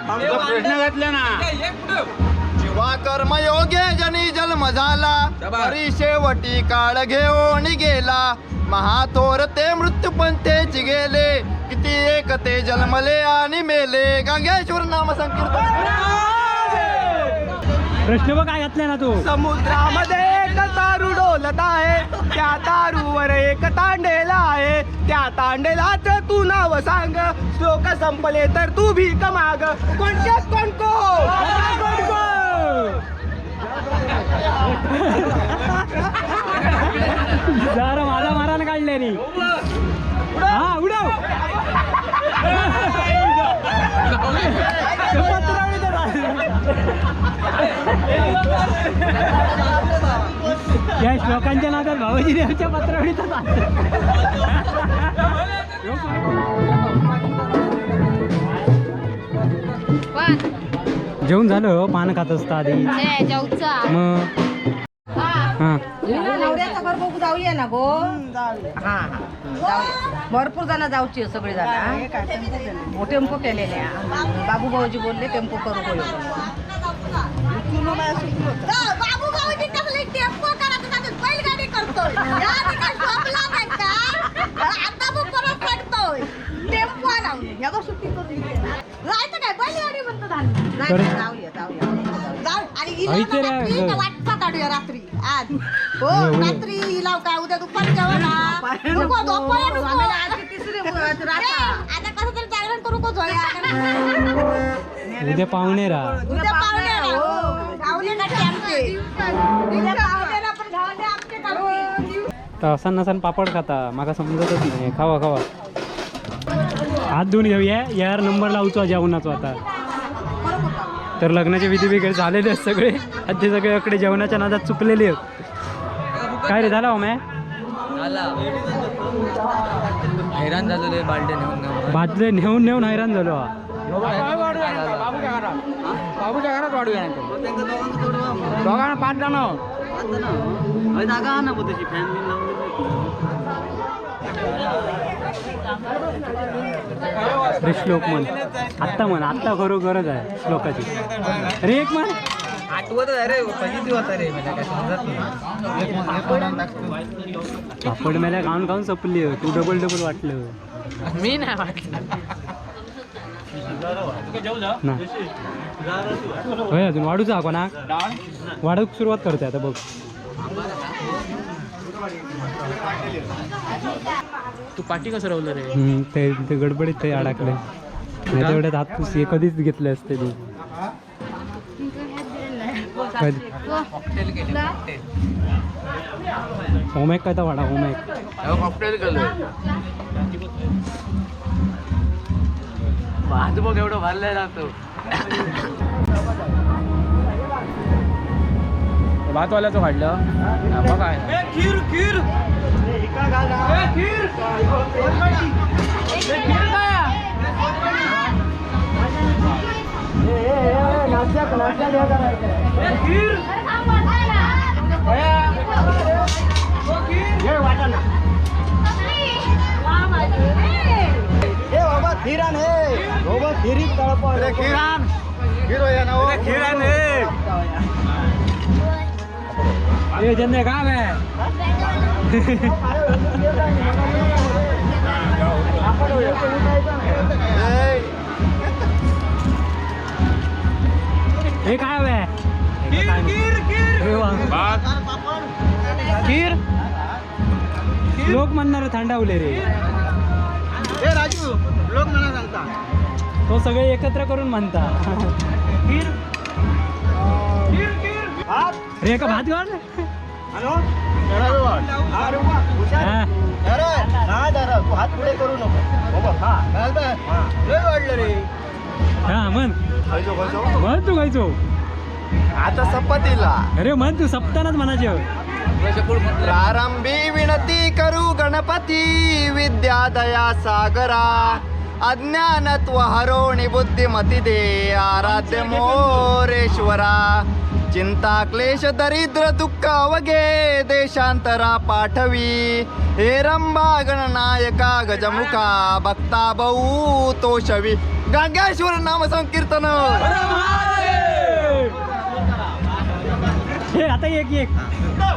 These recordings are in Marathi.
प्रश्न घातला ना. जीवा कर्मयोगे जनी जन्म झाला तरी शेवटी काळ घेऊन गेला. महाथोर ते मृत्यू पंथेची गेले किती एक ते जन्मले आणि मेले. गंगेश्वर नाम संकीर्तन. प्रश्न बघ काय घातला ना तू. समुद्रामध्ये एक तारू डोलत आहे त्या तारूवर एक तांडेला आहे. त्या तांडेलाच तू नाव सांग श्लोक संपले तर तू भीक माग. कोणत्याच कोणको जरा माझा मारायला काढले नी. हा उडव. या श्लोकांच्या नादात भाऊजी देवच्या पत्रावळीचा जेवण झालं. पान खात असतं आधी मग. हा नवऱ्याचं घर बघू जाऊया ना गो. हा भरपूर जण जाऊची सगळे जण. टेम्पो केलेले बाबू भाऊजी बोलले टेम्पो करू बोलू. बाबू भाऊजी कसले टेम्पो करत बैलगाडी करतोय. आता मग परत काढतोय टेम्पो लावून. ह्या सुट्टी जायचं काय बैलगाडी म्हणतो जाऊया जाऊया आणि वाटपा काढूया रात्री. आज हो रात्री लाव काय उद्या दुपारी जेव्हा ना आता कसं तरी जागरण करू को जोया. उद्या पाहुणे राहा. उद्या पाहुणे पाहुणे ना आमचे उद्या पाहुणेला पण घावणे आमचे काढू. तर असा नसन पापड खाता माका समजतच नाही. खावा खावा हात धुवून घेऊया. यार नंबर लावतो जेवणाचो आता. तर लग्नाचे विधी वगैरे झालेले आहेत सगळे. ते सगळे इकडे जेवणाच्या नादात चुकलेले आहेत. काय रे झाला हो मॅ हैराण झालेलं बालडे नेऊन भाजले नेऊन नेऊन हैराण झालो. बाबूच्या घरात वाढूया दोघांना 5 जण जागा ना त्याची फॅन अरे श्लोक म्हण आत्ता म्हण. आत्ता करू गरज आहे श्लोकाची. अरे एक म्हण. आठवत आहे रे पॉझिटिव्ह होता रे म्हणजे काय समजत नाही. पापड मेल्या खाऊन खाऊन संपली. तू डबल डबल वाटलं. मी नाही वाटलं ना होय अजून वाढूचा हा कोणा वाढूक सुरुवात करते आता बघ. तू पाठी कसं रावलं रे. ते गडबडीत ते अडकले. नाही तेवढ्यात हात पुसी कधीच घेतले असते तू. होमॅक काय तर वाडा होमॅक कॉकटेल केलं. भात बघ एवढं भरलं जातो. भातवाल्याचं वाढलं बघा. खीर खीर खीरान खिरी खीरान खीरान ये जन्ने काम है. हे काय आहे. खीर लोक म्हणणार थंडावले रे. राजू लोक मला सांगता तो सगळे एकत्र करून म्हणता. खीर रे का भात घाल. हात पुढे करू नको. वाढलं रे. हा म्हण म्हण तू खायचो आता सपतीला. अरे म्हण तू सप्तानाच म्हणायचे. प्रारंभी विनती करू गणपती विद्या दया सागरा. अज्ञानत्व हरोणी बुद्धिमती दे आराध्य मोरेश्वरा. चिंता क्लेश दरिद्र दुःख अवघे देशांतरा पाठवी हे रंभा गणनायका गजमुखा भक्ता भाऊ तोषवी गांगेश्वर नाम संकीर्तन. हे आता एक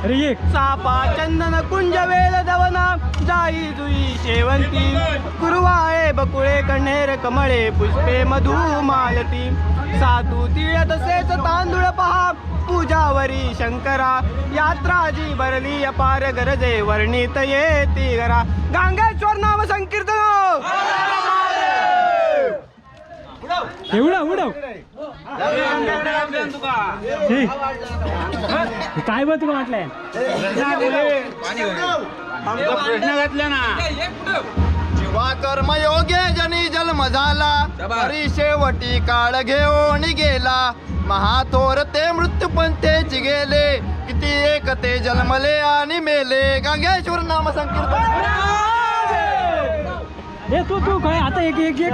अरे एक सापा चंदन कुंज वेल दवना जाई जुई शेवंती कुरवाळे बकुळे कण्हेर कमळे पुष्पे मधु मालती साधू तिळ तसेच तांदूळ पहा पूजावरी शंकरा यात्रा जी भरली अपार गरजे वर्णित येती घरा गांगेश्वर नाम संकीर्तन. उडव काय बघ तुला म्हटलंय प्रश्न घातला ना जीवा कर्मयोगे जनी जन्म झाला तरी शेवटी काळ घेऊन गेला महाथोर ते मृत्यू पंथेची गेले किती एक ते जन्मले आणि मेले गांगेश्वर नाम संकीर्तन. हे तू काय आता एक मिनिट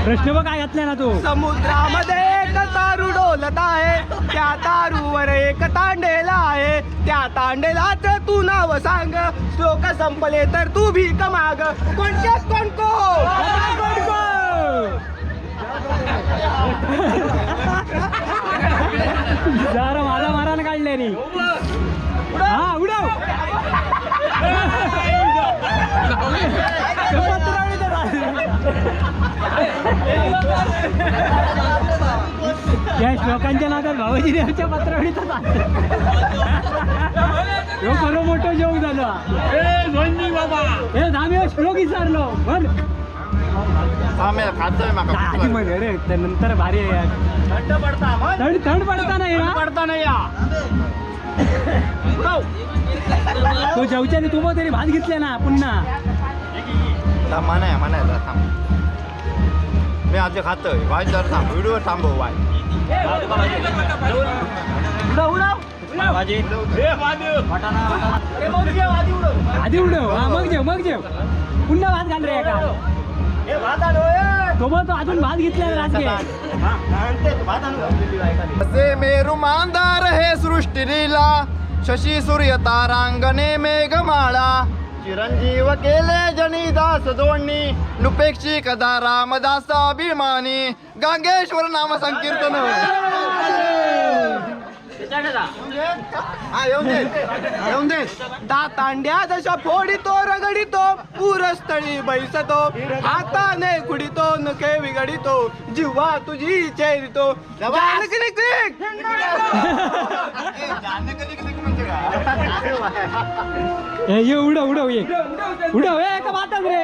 प्रश्न बघ काय घातलाय ना तू. समुद्रामध्ये एक तारू डोलत आहे त्या तारूवर एक तांडेला आहे त्या तांडेलाच तू नाव सांग श्लोक संपले तर तू भीक माग कोणत्याच कोणको जरा माझा मारायला काढले नी हा उडव या श्लोकांच्या नादात भावाजी देवाच्या पत्रावळीतच ह्यो खरं मोठं जोक झालं. हे धामे श्लोक विचारलो बरं आधी मध्ये रे तर नंतर भारी आहे. थंड पडता नाही तो जेवच्याने तू तरी भात घेतले ना पुन्हा म्हणायला थांब मी आज खातोय वाय जर थांब व्हिडिओ थांबव वाय आधी उडव हा मग जेव पुन्हा भात घाल रे का तो अजून भात घेतला असे मेरू मांदार हे सृष्टी लीला शशी सूर्य तारांगणे मेघमाळा चिरंजीव केले जनीदास जोडणी नुपेक्षी कदा रामदास अभिमानी गांगेश्वर नाम संकीर्तन. दातांड्या जशा फोडितो रगडितो पूरस्थळी बैसतो हाताने कुडितो नखे विगडितो जिव्हा तुझी चेरितो ये उडव एका भातात रे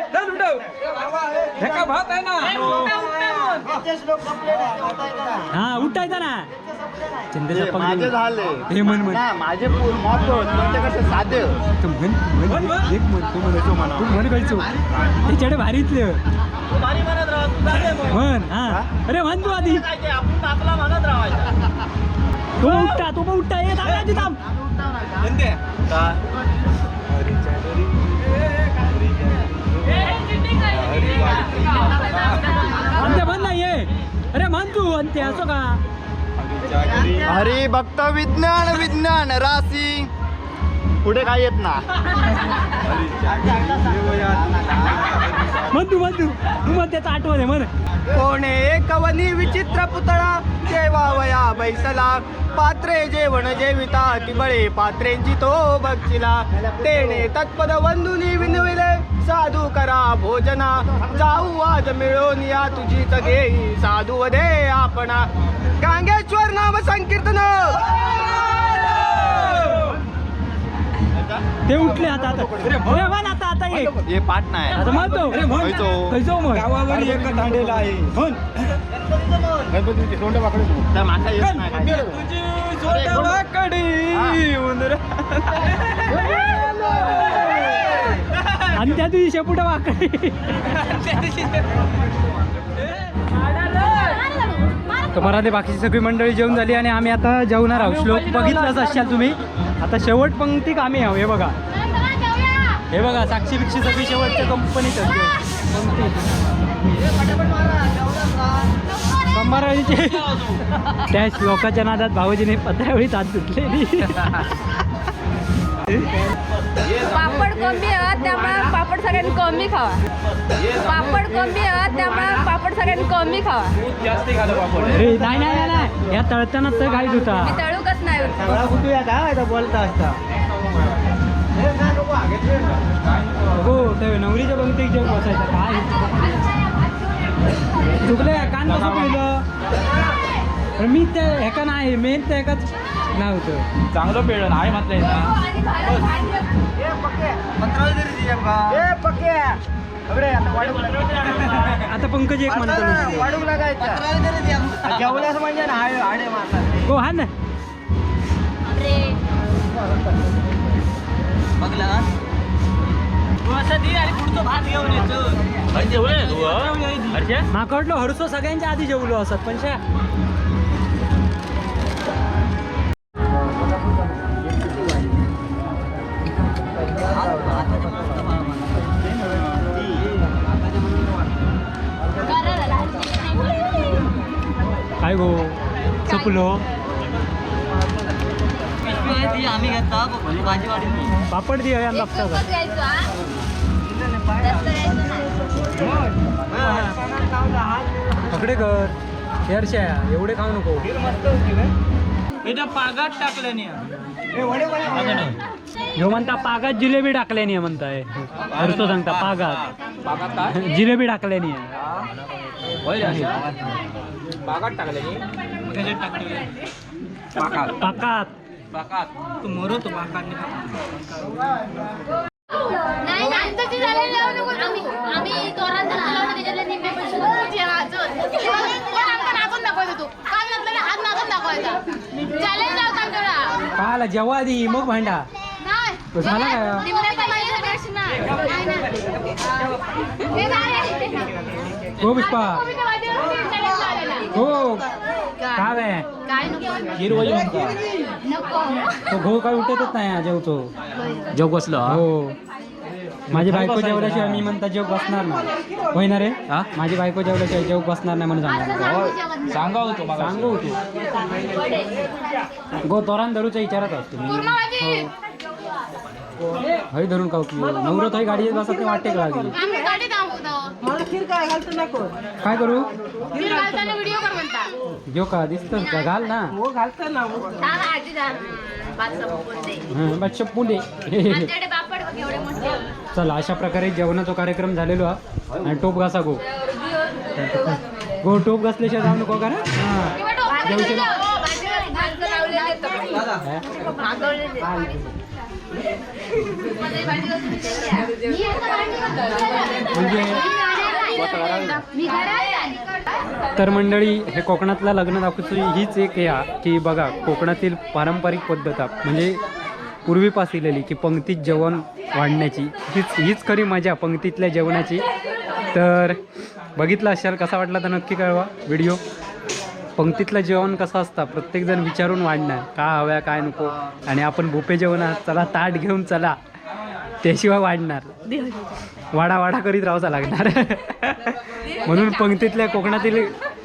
एका भात आहे ना हा उठायचा ना चंद्रचा माझे झाले हे म्हण माझे कसे साधे म्हण खायचो त्याच्याकडे भारीतलं म्हण हा अरे म्हण तू आधी तो उठता ये थांब अंत्य म्हण ना ये अरे म्हण तू अंत्य असो का हरी भक्त विज्ञान विज्ञान राशी पुढे काय येत ना म्हण तू म्हण त्याचा आठवण आहे म्हण कोणे कवनी विचित्र पुतळा जेवावया बैसला पात्रे जेवण जेविता किबळे पात्रेंची तो बक्षिला तेने तत्पद वंदुनी विनविले साधू करा भोजना जाऊ आज मिळून या तुझी तगेही साधू वदे आपणा गांगेश्वर नाम संकीर्तन. ते उठले आता आता हे पाठ नाही आता म्हणतो कैसो मग गावावर एक दांडेला आहे गणपतीची तोंड वाकडे तर माथा येत नाही आणि त्या दिवशी शेपुटा वाकडे तुम्हाला ते बाकीची सगळी मंडळी जेवण झाली आणि आम्ही आता जेवणार आहोत. श्लोक बघितलाच असाल तुम्ही. आता शेवट पंक्ती आम्ही आहो हे बघा हे बघा साक्षी बिक्षी सगळी शेवटच्या कंपनीत कंबाराळीचे त्या श्लोकाच्या नादात भाऊजीने पत्रावळीत हात धुतलेली. पापड कमी आहे त्यामुळे पापड सगळ्यांनी कमी खावा. पापड कमी आहे त्यामुळे पापड सगळ्यांनी कमी खावा. अरे नाही नाही नाही या तळताना तर घाईत होता. मी तळूकच नाही बोलता असता हो ते नवरीच्या पंक्तीत जेवण बसायचं काय चुकलं कान कसं पिलं. पण मी त्या एका नाही मेन त्या एकाच नाव होतं चांगलं पेळ आहे म्हटलंय ना. आता पंकज एक म्हणतो जेवल्यास म्हणजे ना हाडे मारतात. हो हा ना माका वाटलं हरसो सगळ्यांच्या आधी जेवलो असत पण शा काय गो चुकलो. आम्ही घेता भाजी वाढी पापड दे या लागता का घ्यायचं हा? जास्त घ्यायचं नाही. पकडे कर यारशा एवढे खाऊ नको. पागात टाकलं ह्यो म्हणता पागात जिलेबी टाकल्यानी म्हणताय. हरसो सांगता पागात जिलेबी टाकल्यानी पागात टाकलं पाकात तू मरो तो पाकात नाही नंतरची झालेली लावू नको. आम्ही तोरण धरलेलो होतो त्याच्यातले निम्मे पैसे तुझे वाजून. पण आमका नाचून दाखवायचा तू. काय नसलं की हात नाचून दाखवायचा. चॅलेंज लावता आमच्याकडं. काला जेव्हा आधी मग भांडा नाही. तो झाला काय निम्मे पैसे असणार. नाही ना. हे काय? हो पुष्पा मी त्या वाटेवरती challenge लावलेला. हो काय आहे काय नको. हिरवई नको. तो घो काय उठतच नाही जेवतो जेव बसलो हो. माझी बायको जेवल्याशिवाय मी म्हणता जेव बसणार नाही होय ना रे. माझी बायको जेवल्याशिवाय जेव बसणार नाही म्हणून सांगा सांगा होतो मला सांगू होतो गो तोरान धरूच्या विचारत असतो मी. पूर्ण भाजी. हय धरून खाऊ की नवरत हय गाडीत बसत नाही वाटे का लागली. आम्ही गाडी थांबवतो. मला खीर काय घालतो नको. काय करू खीर घालताना व्हिडिओ कर म्हणता. घेऊ का दिसतं का घाल ना. हो घालतो ना. थांब आजी जा. बात संपवून दे. बच्चा पुले आमच्याकडे पापड बघ एवढे मोठे. चला अशा प्रकारे जेवणाचा कार्यक्रम झालेलो हा. आणि टोप घासा गो गो टोप घासल्याशिवाय जाऊ नको का ना. जेवचे म्हणजे तर मंडळी हे कोकणातला लग्न दाखवतो हीच एक या की बघा कोकणातील पारंपरिक पद्धत म्हणजे पूर्वीपासून की पंक्तीत जेवण वाढण्याची हीच खरी मजा पंक्तीतल्या जेवणाची. तर बघितलं असाल कसा वाटला तर नक्की कळवा व्हिडिओ. पंक्तीतलं जेवण कसं असतं प्रत्येकजण विचारून वाढणार का हव्या काय नको आणि आपण बुफे जेवणात चला ताट घेऊन चला त्याशिवाय वाढणार वाडा वाडा करीत राहावं लागणार. म्हणून पंक्तीतल्या कोकणातील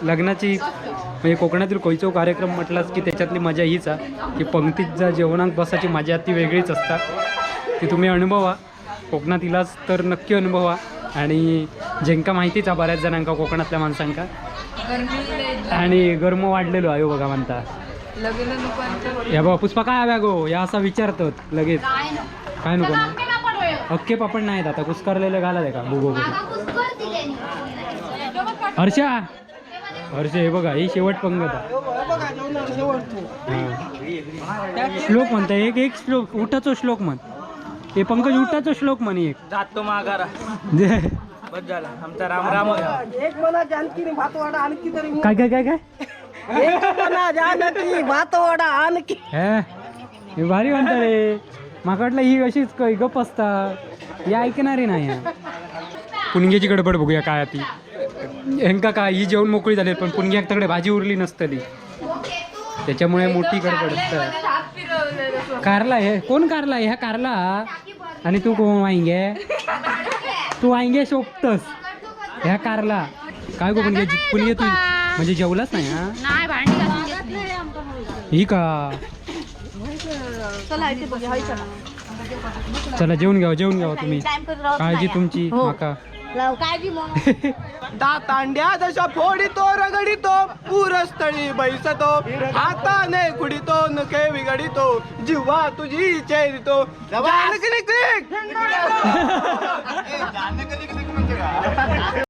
लग्नाची म्हणजे कोकणातील कोयचो कार्यक्रम म्हटलाच की त्याच्यातली मजा हीच आहे की पंक्तीत ज्या जेवणात बसायची मजा ती वेगळीच असतात. ती तुम्ही अनुभवा कोकणातीलच तर नक्की अनुभवा. आणि ज्यांका माहितीच आहे बऱ्याच जणांका कोकणातल्या माणसांका आणि गरम वाढलेलो आहे बघा म्हणता. या बघा पुष्पा काय हव्या गो या असा विचारतात लगेच काय नको अख्खे पापड नाहीत आता कुस्कारलेलं घाला आहे का बुगो हर्षा हर्षा हे बघा ही शेवट पंगत श्लोक म्हणता एक एक श्लोक उठाचो श्लोक म्हण हे पंकज उठाचो श्लोक म्हणे एक जातो मागारा बस झाला आमचा राम राम. एक म्हणा जानकी भात वाडा आणखी तरी. काय काय काय काय एक म्हणा जानकी भात वाडा आणखी. हे भारी म्हणता रे. माका वाटलं ही अशीच गप असता ही ऐकणारी नाही. पुणग्याची गडबड बघूया काय ती हेंका काय ही जेवण मोकळी झाली पण पुणग्याक तकडे भाजी उरली नसतली त्याच्यामुळे मोठी गडबड असतं. कारला हे कोण कारला ह्या कारला आणि तू कोण वांगे तू वांगे शोभतस ह्या कारला काय गो पण घे तू म्हणजे जेवलाच नाही हा नाही भांडी घासून घेतली. ही का चला इथे बघूया हाय चला चला जेवून घ्या तुम्ही टाइम करत राहत काळजी नाही. तुमची हो. माका लाव, काळजी मग दातांड्या जशा फोडितो रगडितो पूरस्थळी बैसतो हाताने कुडितो नखे विघडितो जिव्हा तुझी चेरितो जानकी क्लिक